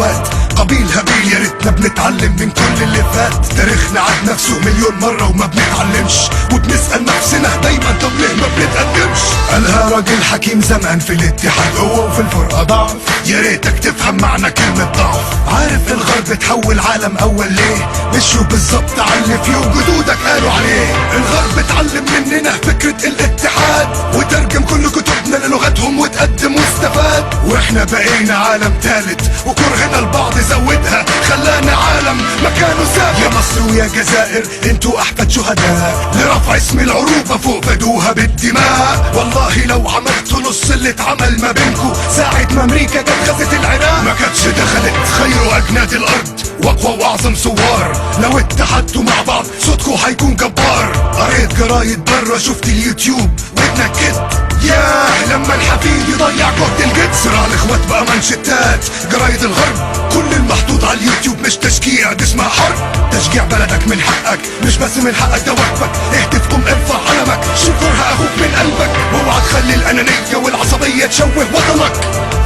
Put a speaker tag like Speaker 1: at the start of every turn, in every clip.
Speaker 1: اخوات قبيل هابيل، يا ريتنا بنتعلم من كل اللي فات. تاريخنا عاد نفسه مليون مرة وما بنتعلمش، وبنسأل نفسنا دايما طب ليه ما بنتقدمش. قالها راجل حكيم زمان، في الاتحاد قوة وفي الفرقة ضعف. يا ريتك تفهم معنى كلمة ضعف. عارف الغرب تحول عالم اول ليه؟ مشوا بالظبط على اللي فيه وجدودك قالوا عليه. الغرب اتعلم مننا فكرة الاتحاد، وترجم كل كتبنا للغتهم وتقدم واستفاد. واحنا بقينا عالم تالت، وكرهنا البعض زودها خلانا عالم مكانه ثابت. يا مصر ويا جزائر انتوا احفاد شهداء، لرفع اسم العروبة فوق فدوها بالدماء. والله لو عملتوا نص اللي اتعمل ما بينكوا ساعة ما امريكا جت غزت العراق، ما كانتش دخلت خير اجناد الارض واقوى واعظم ثوار. لو اتحدتوا مع بعض صوتكوا هيكون جبار. قريت جرايد برا، شفت اليوتيوب واتنكدت، ياه لما الحفيد يضيع جهد الجد. صراع الاخوات بقى منشتات جرايد الغرب، كل المحطوط على اليوتيوب مش تشجيع، دي اسمها حرب. تشجيع بلدك من حقك، مش بس من حقك ده واجبك. اهتف قم ارفع علمك، شكرها اخوك من قلبك. واوعى تخلي الانانية والعصبية تشوه وطنك.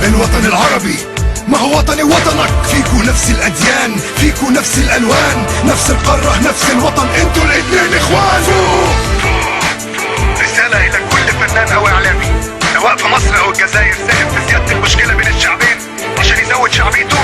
Speaker 1: الوطن العربي ما هو وطني وطنك، فيكو نفس الاديان، فيكو نفس الالوان، نفس القارة نفس الوطن، انتوا الاتنين اخوان.
Speaker 2: رسالة الى كل فنان او اعلامي سواء في مصر او الجزائر ساهم في زيادة المشكلة بين الشعبين عشان يزود شعبيته،